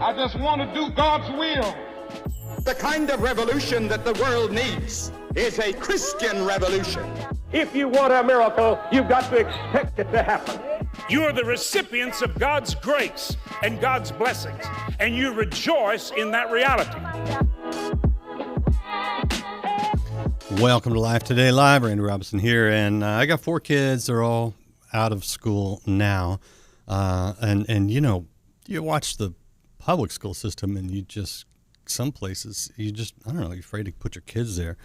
I just want to do God's will. The kind of revolution that the world needs is a Christian revolution. If you want a miracle, you've got to expect it to happen. You are the recipients of God's grace and God's blessings, and you rejoice in that reality. Welcome to Life Today Live. Randy Robinson here, and I got 4 kids. They're all out of school now, and you know, you watch the public school system, and you just some places I don't know, you're afraid to put your kids there.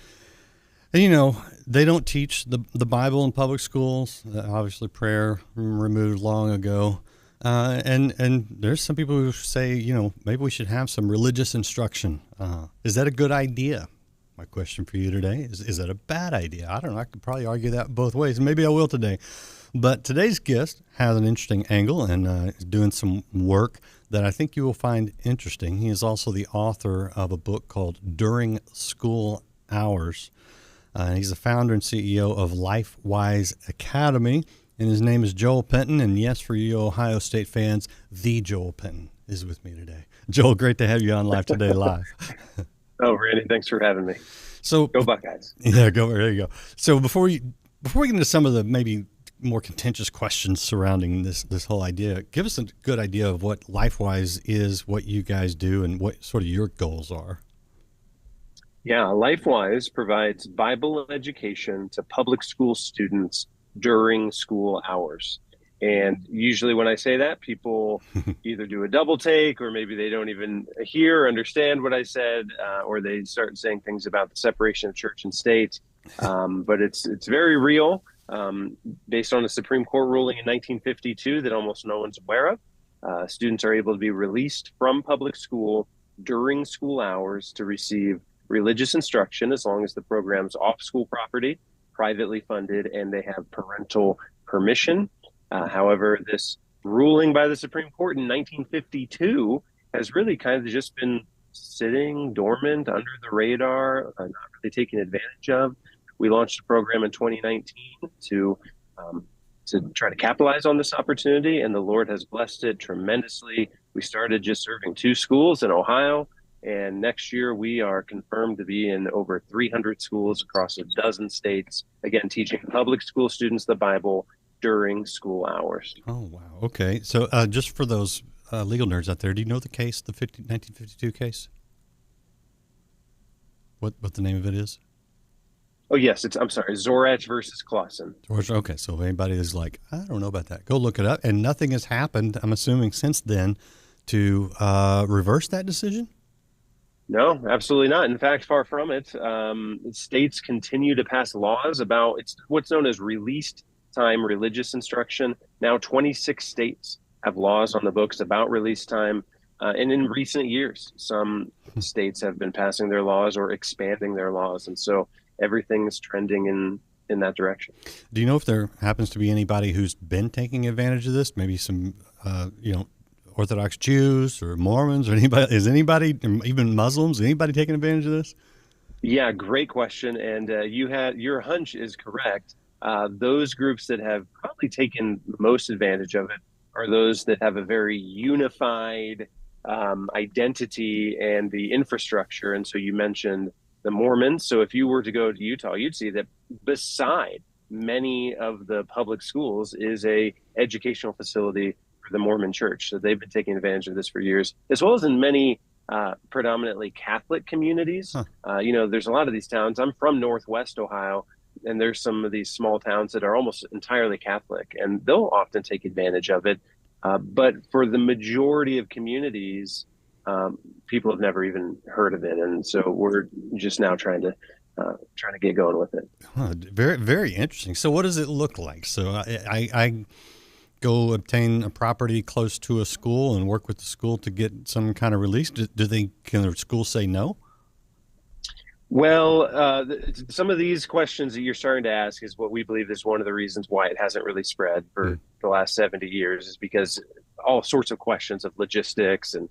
And you know, they don't teach the Bible in public schools. Obviously, prayer removed long ago. And there's some people who say, you know, maybe we should have some religious instruction. Is that a good idea? My question for you today is that a bad idea? I don't know. I could probably argue that both ways. Maybe I will today. But today's guest has an interesting angle and is doing some work that I think you will find interesting. He is also the author of a book called During School Hours. He's the founder and CEO of Lifewise Academy, and his name is Joel Penton. And yes, for you Ohio State fans, the Joel Penton is with me today. Joel, great to have you on Life Today Live. Oh, Randy, thanks for having me. So go Buckeyes. Yeah, there you go. So before we get into some of the maybe more contentious questions surrounding this whole idea, give us a good idea of what Lifewise is, what you guys do, and what sort of your goals are. Yeah, Lifewise provides Bible education to public school students during school hours. And usually when I say that, people either do a double take, or maybe they don't even hear or understand what I said, or they start saying things about the separation of church and state. But it's very real, based on a Supreme Court ruling in 1952 that almost no one's aware of. Students are able to be released from public school during school hours to receive religious instruction, as long as the program's off school property, privately funded, and they have parental permission. However, this ruling by the Supreme Court in 1952 has really kind of just been sitting dormant under the radar, not really taken advantage of. We launched a program in 2019 to try to capitalize on this opportunity, and the Lord has blessed it tremendously. We started just serving 2 schools in Ohio, and next year we are confirmed to be in over 300 schools across a dozen states, again, teaching public school students the Bible during school hours. Oh, wow. Okay. So just for those legal nerds out there, do you know the case, the 1952 case? What the name of it is? Oh, yes. I'm sorry, Zorach versus Clausen. Okay. So if anybody is like, I don't know about that, go look it up. And nothing has happened, I'm assuming, since then to reverse that decision? No, absolutely not. In fact, far from it. States continue to pass laws about what's known as released time religious instruction. Now 26 states have laws on the books about release time. And in recent years, some states have been passing their laws or expanding their laws. And so everything is trending in that direction. Do you know if there happens to be anybody who's been taking advantage of this? Maybe some, Orthodox Jews or Mormons or anybody? Is anybody, even Muslims, anybody taking advantage of this? Yeah, great question. And your hunch is correct. Those groups that have probably taken most advantage of it are those that have a very unified identity and the infrastructure. And so you mentioned the Mormons. So if you were to go to Utah, you'd see that beside many of the public schools is a educational facility for the Mormon Church. So they've been taking advantage of this for years, as well as in many predominantly Catholic communities. There's a lot of these towns. I'm from Northwest Ohio, and there's some of these small towns that are almost entirely Catholic, and they'll often take advantage of it. But for the majority of communities, people have never even heard of it. And so we're just now trying to get going with it. Very, very interesting. So what does it look like? So I go obtain a property close to a school and work with the school to get some kind of release. Can the school say no? Well, some of these questions that you're starting to ask is what we believe is one of the reasons why it hasn't really spread for the last 70 years, is because all sorts of questions of logistics and,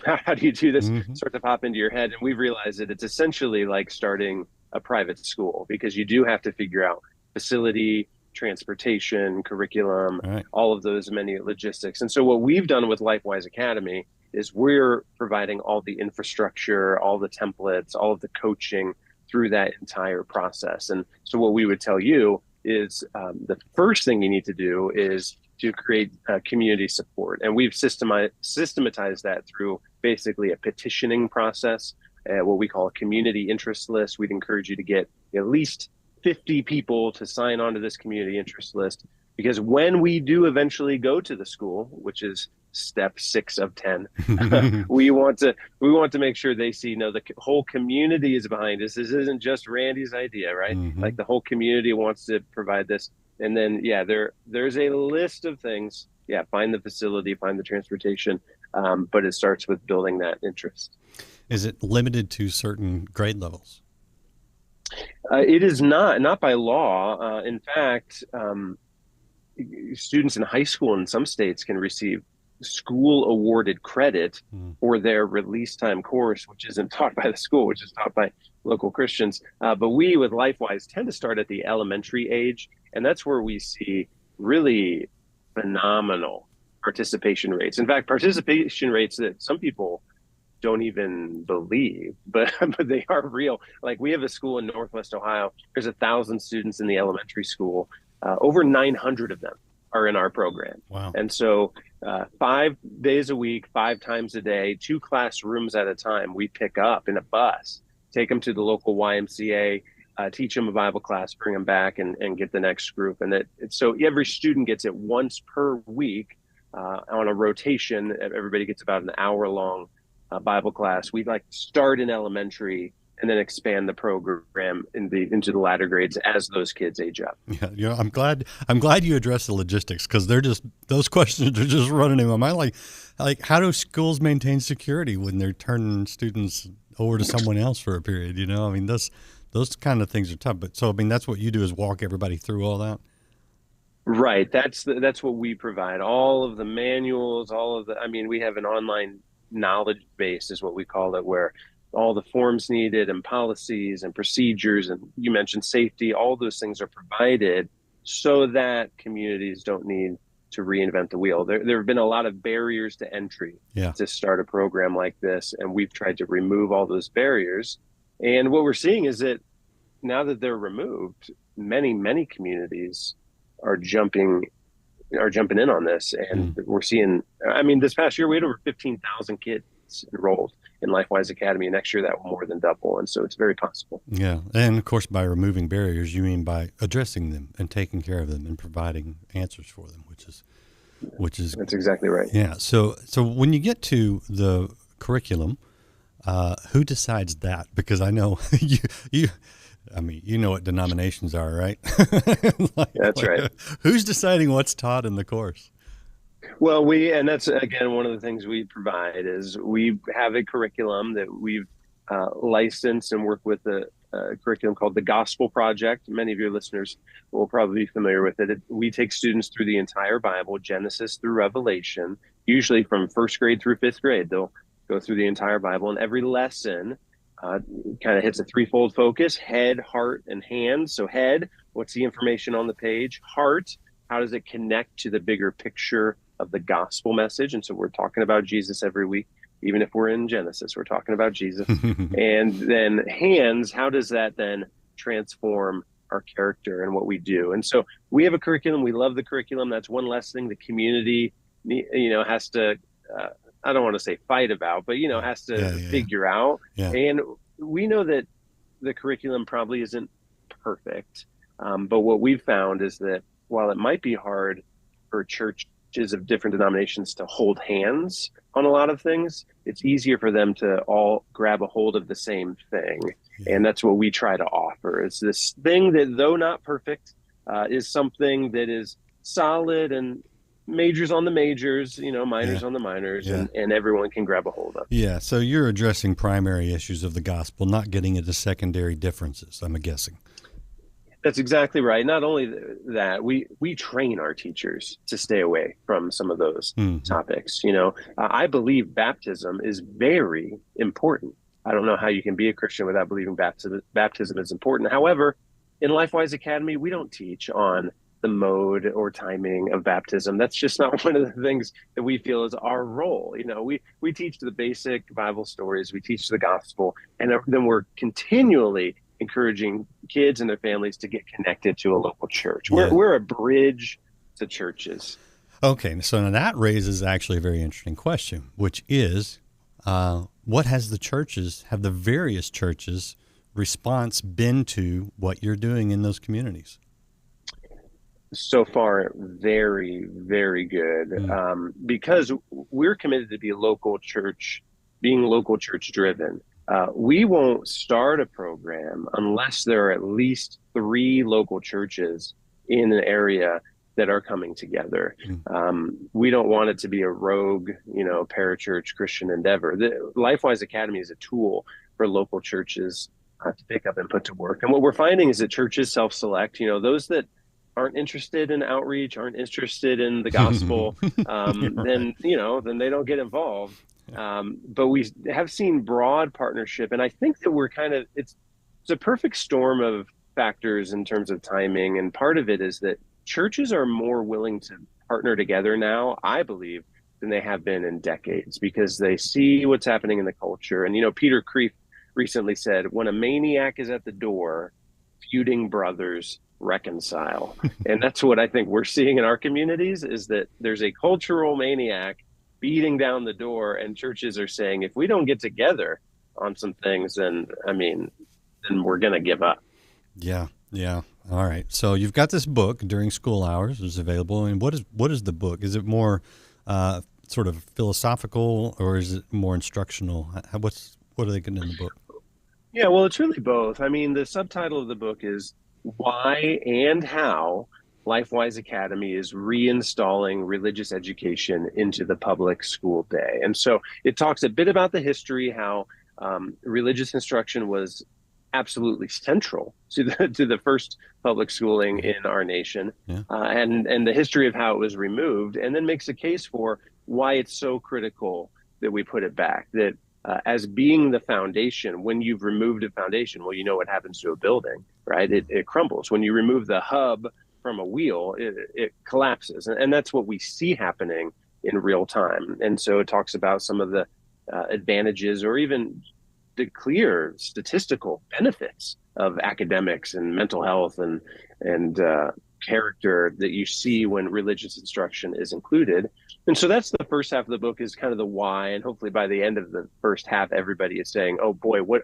how do you do this start to pop into your head. And we've realized that it's essentially like starting a private school, because you do have to figure out facility, transportation, curriculum, all of those many logistics. And so what we've done with Lifewise Academy is we're providing all the infrastructure, all the templates, all of the coaching through that entire process. And so what we would tell you is the first thing you need to do is to create community support. And we've systematized that through basically a petitioning process, what we call a community interest list. We'd encourage you to get at least 50 people to sign on to this community interest list, because when we do eventually go to the school, which is step 6 of 10, we want to make sure they see, no, the whole community is behind us. This isn't just Randy's idea, right? Like the whole community wants to provide this. And then, there's a list of things. Find the facility, find the transportation, but it starts with building that interest. Is it limited to certain grade levels? It is not by law. In fact, students in high school in some states can receive school awarded credit for their release time course, which isn't taught by the school, which is taught by local Christians. But we with Lifewise tend to start at the elementary age, and that's where we see really phenomenal participation rates. In fact, participation rates that some people don't even believe, but they are real. Like, we have a school in Northwest Ohio. There's 1,000 students in the elementary school. Over 900 of them are in our program. Wow. And so 5 days a week, 5 times a day, 2 classrooms at a time, we pick up in a bus, take them to the local YMCA, teach them a Bible class, bring them back and get the next group. And so every student gets it once per week on a rotation. Everybody gets about an hour-long Bible class. We start in elementary and then expand the program into the latter grades as those kids age up. Yeah, I'm glad you addressed the logistics, because those questions are just running in my mind. Like how do schools maintain security when they're turning students over to someone else for a period? I mean, those kind of things are tough. But so, I mean, that's what you do, is walk everybody through all that. Right. That's what we provide. All of the manuals, we have an online knowledge base is what we call it, where all the forms needed and policies and procedures, and you mentioned safety, all those things are provided so that communities don't need to reinvent the wheel. There have been a lot of barriers to entry to start a program like this, and we've tried to remove all those barriers. And what we're seeing is that now that they're removed, many communities are jumping in on this. And we're seeing, this past year we had over 15,000 kids enrolled in Lifewise Academy. Next year that will more than double. And so it's very possible. Yeah. And of course, by removing barriers, you mean by addressing them and taking care of them and providing answers for them, which is that's exactly right. Yeah. So when you get to the curriculum, who decides that? Because I know you know what denominations are, right? That's right. Who's deciding what's taught in the course? Well, and that's, again, one of the things we provide is we have a curriculum that we've licensed and work with a curriculum called the Gospel Project. Many of your listeners will probably be familiar with it. We take students through the entire Bible, Genesis through Revelation, usually from 1st grade through 5th grade. They'll go through the entire Bible, and every lesson kind of hits a threefold focus: head, heart, and hands. So head, what's the information on the page? Heart, how does it connect to the bigger picture of the gospel message? And so we're talking about Jesus every week. Even if we're in Genesis, we're talking about Jesus. And then hands, how does that then transform our character and what we do? And so we have a curriculum. We love the curriculum. That's one less thing the community, has to, I don't want to say fight about, but, has to figure out. Yeah. And we know that the curriculum probably isn't perfect. But what we've found is that while it might be hard for churches of different denominations to hold hands on a lot of things, it's easier for them to all grab a hold of the same thing. Yeah. And that's what we try to offer. It's this thing that, though not perfect, is something that is solid and majors on the majors, minors on the minors, and everyone can grab a hold of. Yeah, so you're addressing primary issues of the gospel, not getting into secondary differences, I'm guessing. That's exactly right. Not only that, we train our teachers to stay away from some of those topics. I believe baptism is very important. I don't know how you can be a Christian without believing baptism is important. However, in Lifewise Academy, we don't teach on the mode or timing of baptism. That's just not one of the things that we feel is our role. We teach the basic Bible stories, we teach the gospel, and then we're continually encouraging kids and their families to get connected to a local church. Yeah. We're a bridge to churches. Okay, so now that raises actually a very interesting question, which is, what has the various churches' response been to what you're doing in those communities? So far, very, very good, because we're committed to be local church, being local church driven. We won't start a program unless there are at least 3 local churches in an area that are coming together. We don't want it to be a rogue, parachurch Christian endeavor. The Lifewise Academy is a tool for local churches to pick up and put to work. And what we're finding is that churches self-select, those that aren't interested in outreach, aren't interested in the gospel, then they don't get involved. But we have seen broad partnership, and I think that we're it's a perfect storm of factors in terms of timing. And part of it is that churches are more willing to partner together now, I believe, than they have been in decades, because they see what's happening in the culture. And Peter Kreeft recently said, when a maniac is at the door, feuding brothers reconcile. And that's what I think we're seeing in our communities, is that there's a cultural maniac beating down the door, and churches are saying, if we don't get together on some things, then we're going to give up. Yeah. All right. So you've got this book, During School Hours, is available. And what is the book? Is it more sort of philosophical, or is it more instructional? What are they getting in the book? Yeah, well, it's really both. I mean, the subtitle of the book is Why and How Lifewise Academy is Reinstalling Religious Education into the Public School Day. And so it talks a bit about the history, how religious instruction was absolutely central to the first public schooling in our nation, and the history of how it was removed, and then makes a case for why it's so critical that we put it back, that as being the foundation. When you've removed a foundation, well, you know what happens to a building, right? It crumbles. When you remove the hub from a wheel, it collapses. And that's what we see happening in real time. And so it talks about some of the advantages, or even the clear statistical benefits of academics and mental health and character that you see when religious instruction is included. And so that's the first half of the book, is kind of the why. And hopefully by the end of the first half, everybody is saying, oh boy, what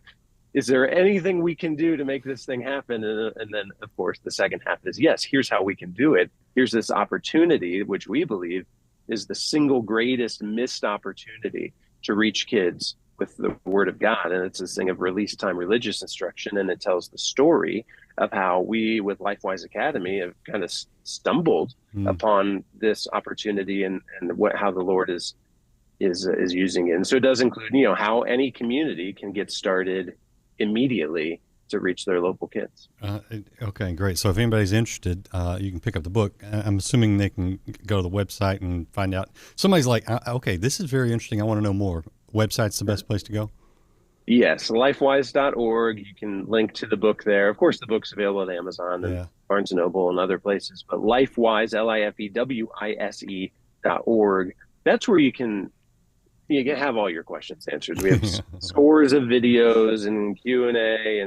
is there anything we can do to make this thing happen? And then of course the second half is, yes, here's how we can do it. Here's this opportunity, which we believe is the single greatest missed opportunity to reach kids with the Word of God. And it's this thing of release time religious instruction. And it tells the story of how we, with Lifewise Academy, have kind of stumbled upon this opportunity, and how the Lord is using it. And so it does include, how any community can get started immediately to reach their local kids. Okay, great. So if anybody's interested, you can pick up the book. I'm assuming they can go to the website and find out. Somebody's like, okay, this is very interesting, I want to know more. Website's the best place to go? Yes, lifewise.org. You can link to the book there. Of course, the book's available at Amazon and Barnes & Noble and other places. But Lifewise, LIFEWISE.org. That's where you can have all your questions answered. We have scores of videos and Q&A,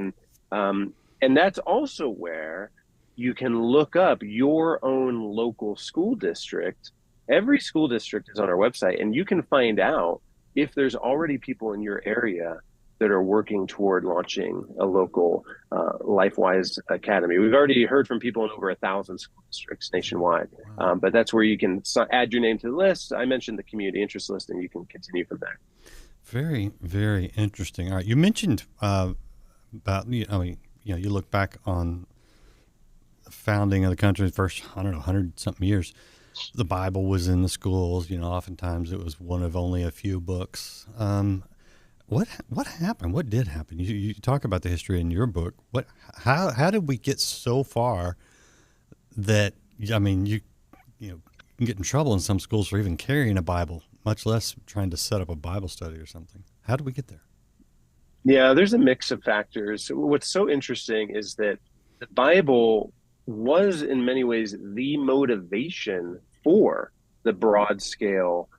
and that's also where you can look up your own local school district. Every school district is on our website, and you can find out if there's already people in your area that are working toward launching a local Lifewise Academy. We've already heard from people in over 1,000 school districts nationwide, but that's where you can add your name to the list. I mentioned the community interest list, and you can continue from there. Very, very interesting. All right, you mentioned about, you look back on the founding of the country, the first, 100-something years. The Bible was in the schools. Oftentimes it was one of only a few books. What happened? What did happen? You talk about the history in your book. How did we get so far that, you can get in trouble in some schools for even carrying a Bible, much less trying to set up a Bible study or something? How did we get there? Yeah, there's a mix of factors. What's so interesting is that the Bible was in many ways the motivation for the broad scale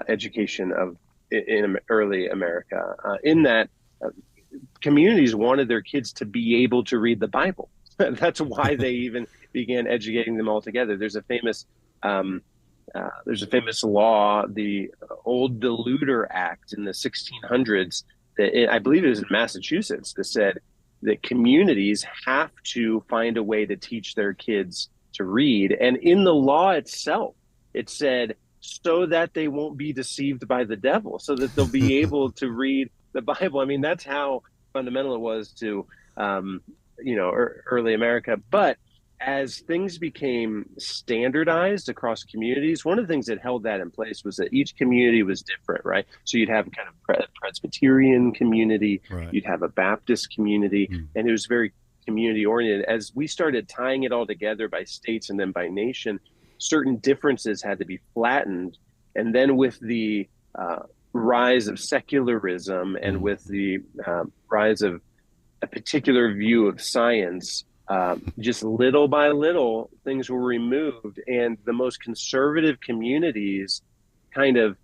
education of in early America. In that communities wanted their kids to be able to read the Bible. That's why they even began educating them all together. There's a famous law, the Old Deluder Act in the 1600s, that I believe it was in Massachusetts, that said that communities have to find a way to teach their kids to read. And in the law itself, it said, so that they won't be deceived by the devil, so that they'll be able to read the Bible. I mean, that's how fundamental it was to, early America. But as things became standardized across communities, one of the things that held that in place was that each community was different, right? So you'd have kind of Presbyterian community, right. You'd have a Baptist community, and it was very community oriented. As we started tying it all together by states and then by nation, certain differences had to be flattened. And then with the rise of secularism and with the rise of a particular view of science, just little by little, things were removed, and the most conservative communities kind of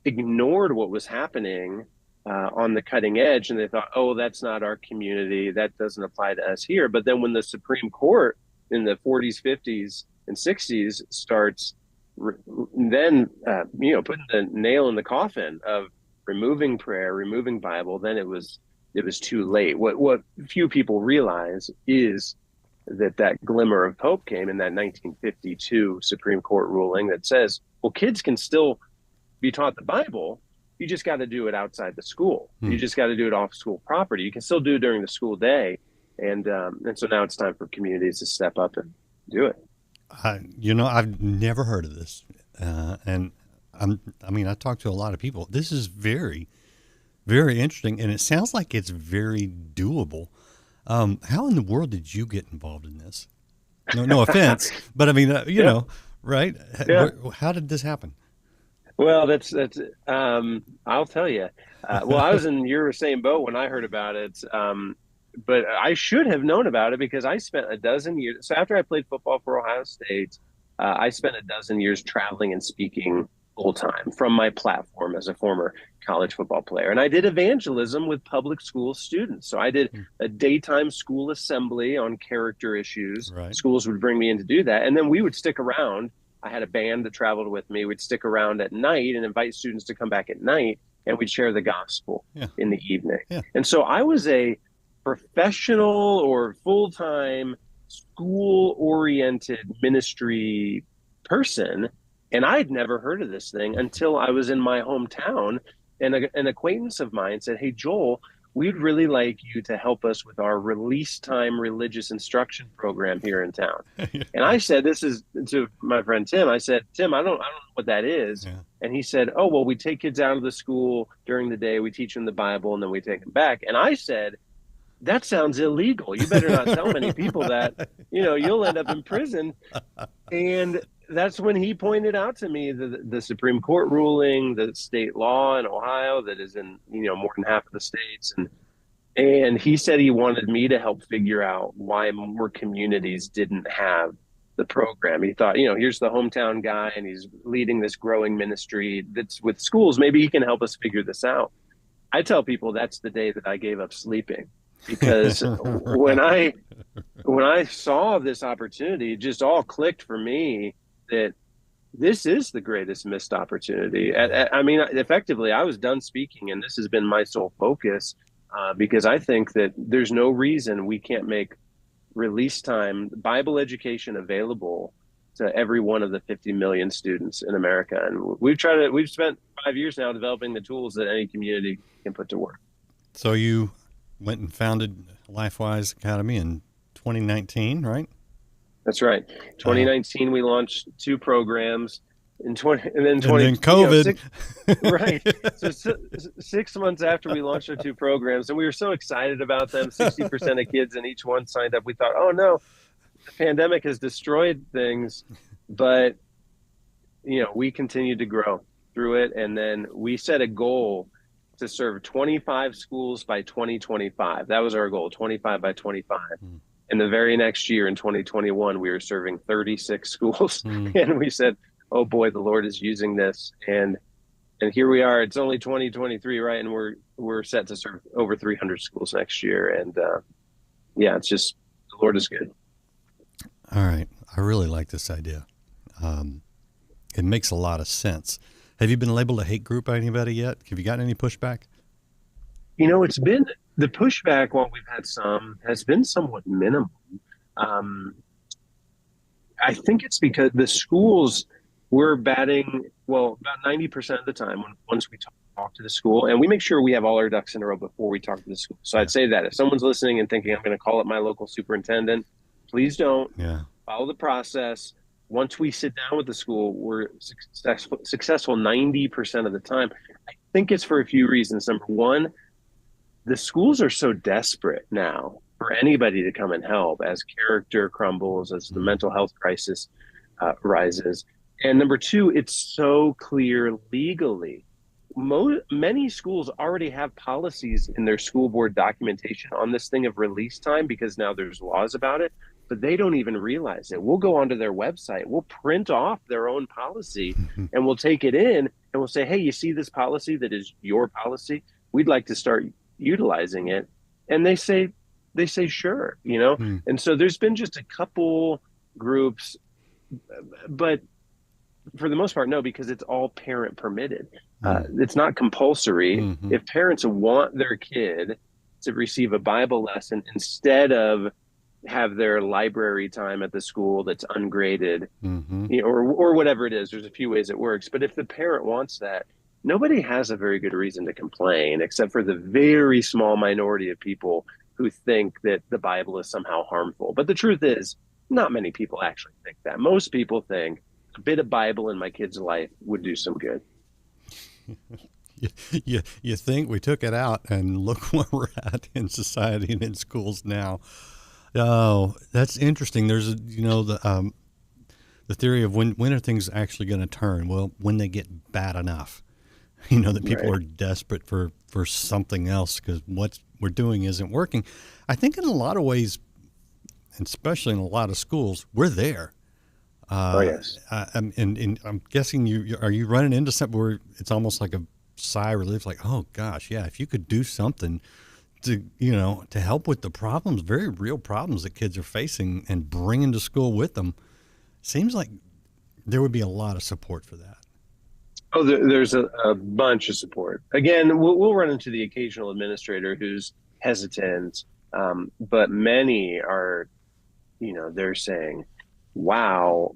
ignored what was happening on the cutting edge, and they thought, oh, that's not our community, that doesn't apply to us here. But then when the Supreme Court in the 40s, 50s, and 60s starts putting the nail in the coffin of removing prayer, removing Bible, then it was too late. What few people realize is that glimmer of hope came in that 1952 Supreme Court ruling that says, well, kids can still be taught the Bible. You just got to do it outside the school. You just got to do it off school property. You can still do it during the school day. And so now it's time for communities to step up and do it. I've never heard of this. And I talked to a lot of people. This is very, very interesting, and it sounds like it's very doable. How in the world did you get involved in this? No offense, but I mean, right? Yeah. How did this happen? Well, that's I'll tell you. Well, I was in your same boat when I heard about it, but I should have known about it because I spent a dozen years. So after I played football for Ohio State, I spent a dozen years traveling and speaking full time from my platform as a former college football player. And I did evangelism with public school students. So I did a daytime school assembly on character issues. Right. Schools would bring me in to do that. And then we would stick around. I had a band that traveled with me. We'd stick around at night and invite students to come back at night, and we'd share the gospel in the evening. Yeah. And so I was a professional or full-time school-oriented ministry person, and I'd never heard of this thing until I was in my hometown, and an acquaintance of mine said, hey, Joel, we'd really like you to help us with our release time religious instruction program here in town. And I said, this is to my friend Tim. I said, Tim, I don't know what that is. Yeah. And he said, oh, well, we take kids out of the school during the day, we teach them the Bible, and then we take them back. And I said, that sounds illegal. You better not tell many people that, you'll end up in prison. And that's when he pointed out to me the Supreme Court ruling, the state law in Ohio that is in, more than half of the states. And he said he wanted me to help figure out why more communities didn't have the program. He thought, here's the hometown guy and he's leading this growing ministry that's with schools. Maybe he can help us figure this out. I tell people that's the day that I gave up sleeping. Because when I saw this opportunity, it just all clicked for me that this is the greatest missed opportunity. I mean, effectively, I was done speaking, and this has been my sole focus because I think that there's no reason we can't make release time Bible education available to every one of the 50 million students in America. And we've spent 5 years now developing the tools that any community can put to work. So you went and founded Lifewise Academy in 2019, right? That's right. 2019, we launched 2 programs. And then COVID. Right. So 6 months after we launched our 2 programs, and we were so excited about them, 60% of kids in each one signed up. We thought, oh no, the pandemic has destroyed things, but we continued to grow through it. And then we set a goal to serve 25 schools by 2025. That was our goal, 25 by 25. And the very next year in 2021, we were serving 36 schools. And we said, oh boy, the Lord is using this. And here we are. It's only 2023, right? And we're set to serve over 300 schools next year. And yeah, it's just, the Lord is good. All right. I really like this idea. It makes a lot of sense. Have you been labeled a hate group by anybody yet? Have you gotten any pushback? You know, it's been, the pushback, while we've had some, has been somewhat minimal. I think it's because the schools were batting, well, about 90% of the time once we talk to the school, and we make sure we have all our ducks in a row before we talk to the school. So I'd say that if someone's listening and thinking, I'm going to call up my local superintendent, please don't. Yeah. Follow the process. Once we sit down with the school, we're successful 90% of the time. I think it's for a few reasons. Number one, the schools are so desperate now for anybody to come and help as character crumbles, as the mental health crisis rises. And number two, it's so clear legally. Many schools already have policies in their school board documentation on this thing of release time, because now there's laws about it, but they don't even realize it. We'll go onto their website, we'll print off their own policy, and we'll take it in and we'll say, hey, you see this policy that is your policy? We'd like to start utilizing it. And they say sure, you know? And so there's been just a couple groups, but for the most part, no, because it's all parent permitted. It's not compulsory. If parents want their kid to receive a Bible lesson instead of have their library time at the school that's ungraded, you know, or whatever it is, there's a few ways it works. But if the parent wants that, nobody has a very good reason to complain, except for the very small minority of people who think that the Bible is somehow harmful. But the truth is, not many people actually think that. Most people think a bit of Bible in my kid's life would do some good. You think we took it out, and look where we're at in society and in schools now. Oh, that's interesting. There's the theory of when are things actually going to turn? Well, when they get bad enough, that people are desperate for something else because what we're doing isn't working. I think in a lot of ways, and especially in a lot of schools, we're there. Yes. And I'm guessing are you running into something where it's almost like a sigh of relief, like, oh gosh, yeah, if you could do something to help with the problems, very real problems that kids are facing, and bring into school with them, seems like there would be a lot of support for that. Oh, there's a bunch of support. Again, we'll run into the occasional administrator who's hesitant, but many are, they're saying, wow,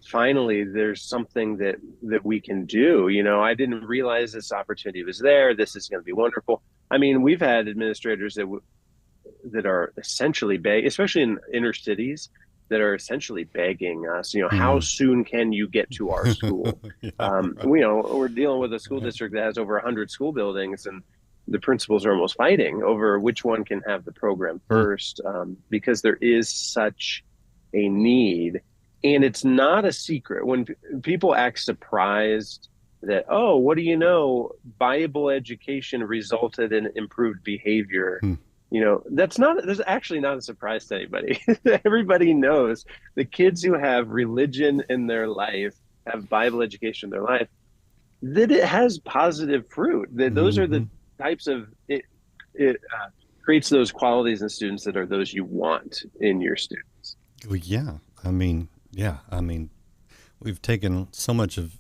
finally there's something that we can do. I didn't realize this opportunity was there. This is going to be wonderful. I mean, we've had administrators that are essentially especially in inner cities, that are essentially begging us, how soon can you get to our school? We're dealing with a school district that has over 100 school buildings, and the principals are almost fighting over which one can have the program first, because there is such a need. And it's not a secret when people act surprised that, oh, what do you know? Bible education resulted in improved behavior. That's actually not a surprise to anybody. Everybody knows the kids who have religion in their life, have Bible education in their life, that it has positive fruit. That those are the types of, it creates those qualities in students that are those you want in your students. Well, yeah. I mean, we've taken so much of,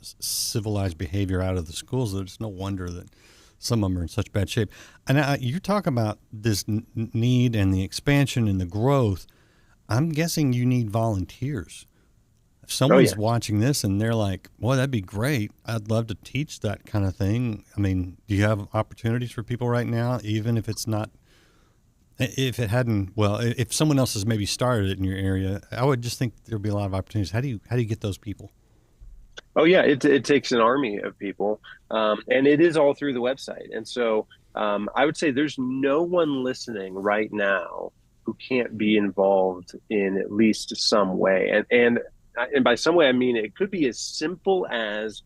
civilized behavior out of the schools that it's no wonder that some of them are in such bad shape. And you talk about this need and the expansion and the growth. I'm guessing you need volunteers. If someone's watching this and they're like, well, that'd be great, I'd love to teach that kind of thing. I mean, do you have opportunities for people right now, even if it's not, if someone else has maybe started it in your area? I would just think there'd be a lot of opportunities. How do you get those people? Oh yeah, it takes an army of people, and it is all through the website. And so I would say there's no one listening right now who can't be involved in at least some way. And by some way, I mean it could be as simple as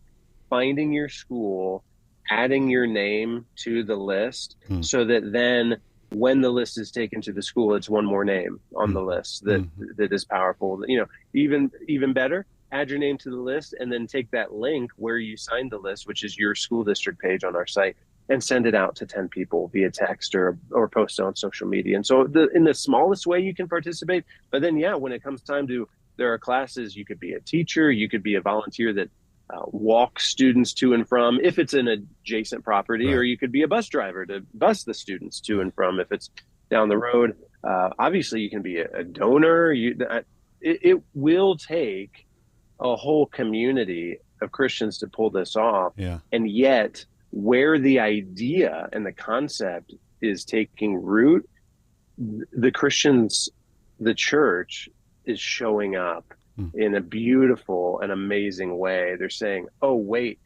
finding your school, adding your name to the list, so that then when the list is taken to the school, it's one more name on the list that is powerful. Even better, add your name to the list and then take that link where you signed the list, which is your school district page on our site, and send it out to 10 people via text or post it on social media. And so in the smallest way you can participate, but then, when it comes time to, there are classes, you could be a teacher, you could be a volunteer that walks students to and from, if it's an adjacent property, right. or you could be a bus driver to bus the students to and from if it's down the road. Obviously, you can be a donor. It will take a whole community of Christians to pull this off. Yeah. And yet, where the idea and the concept is taking root, the Christians, the church, is showing up in a beautiful and amazing way. They're saying, oh, wait,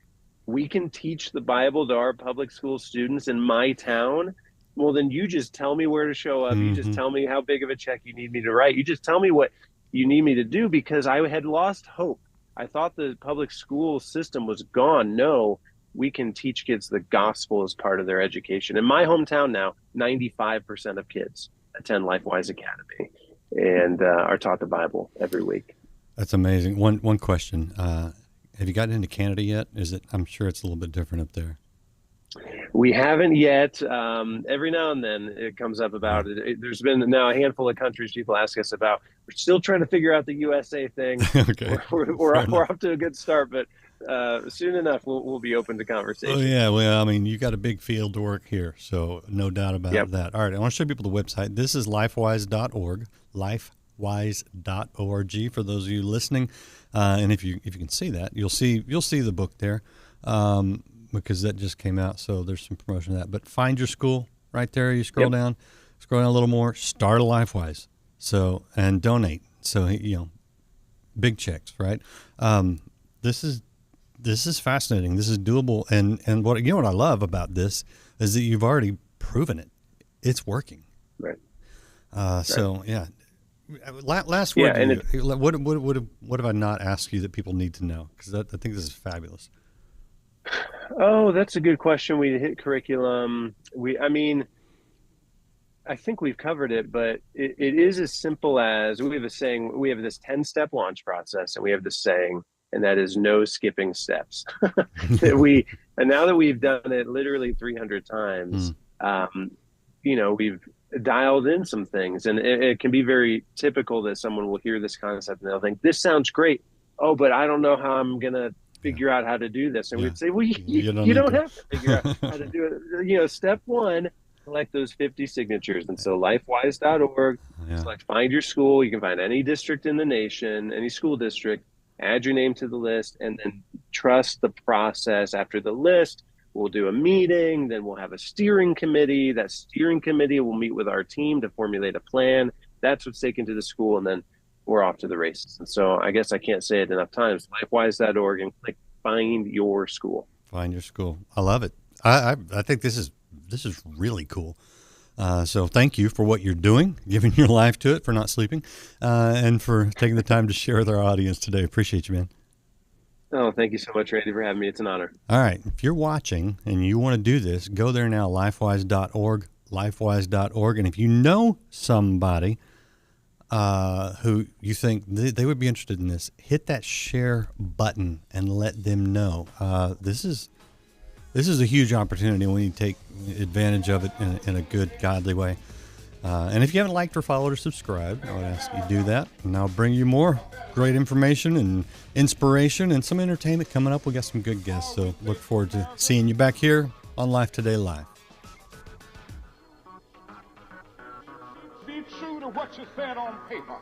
we can teach the Bible to our public school students in my town. Well, then you just tell me where to show up. You just tell me how big of a check you need me to write. You just tell me what you need me to do, because I had lost hope. I thought the public school system was gone. No, we can teach kids the gospel as part of their education. In my hometown now, 95% of kids attend Lifewise Academy and are taught the Bible every week. That's amazing. One question. Have you gotten into Canada yet? I'm sure it's a little bit different up there. We haven't yet. Every now and then it comes up about it. There's been now a handful of countries people ask us about. We're still trying to figure out the USA thing. Okay. We're off to a good start, but soon enough we'll be open to conversation. Oh yeah, well, I mean, you got a big field to work here, so no doubt about that. All right, I want to show people the website. This is lifewise.org, lifewise.org for those of you listening. And if you can see that, you'll see the book there. Because that just came out, so there's some promotion of that. But find your school right there. You scroll down a little more. Start a Lifewise, and donate. So big checks, right? This is fascinating. This is doable, and what I love about this is that you've already proven it. It's working. Right. So yeah. Last word. And what have I not asked you that people need to know? Because I think this is fabulous. Oh, that's a good question. We hit curriculum. I think we've covered it, but it is as simple as we have a saying. We have this 10-step launch process, and we have this saying, and that is no skipping steps. And now that we've done it literally 300 times, we've dialed in some things, and it can be very typical that someone will hear this concept and they'll think, this sounds great. Oh, but I don't know how I'm going to figure out how to do this. And we'd say, well, you don't have to figure out how to do it. Step one, collect those 50 signatures. And so lifewise.org, select find your school. You can find any district in the nation, any school district, add your name to the list, and then trust the process. After the list, we'll do a meeting, then we'll have a steering committee. That steering committee will meet with our team to formulate a plan. That's what's taken to the school, and then we're off to the races. And so I guess I can't say it enough times. Lifewise.org and click find your school. Find your school. I love it. I think this is really cool. So thank you for what you're doing, giving your life to it, for not sleeping, and for taking the time to share with our audience today. Appreciate you, man. Oh, thank you so much, Randy, for having me. It's an honor. All right. If you're watching and you want to do this, go there now, lifewise.org, lifewise.org. And if you know somebody who you think they would be interested in this, hit that share button and let them know. This is a huge opportunity, and we need to take advantage of it in a good, godly way. And if you haven't liked or followed or subscribed, I would ask you to do that. And I'll bring you more great information and inspiration and some entertainment coming up. We got some good guests, so look forward to seeing you back here on Life Today Live. Be true to what you said on paper.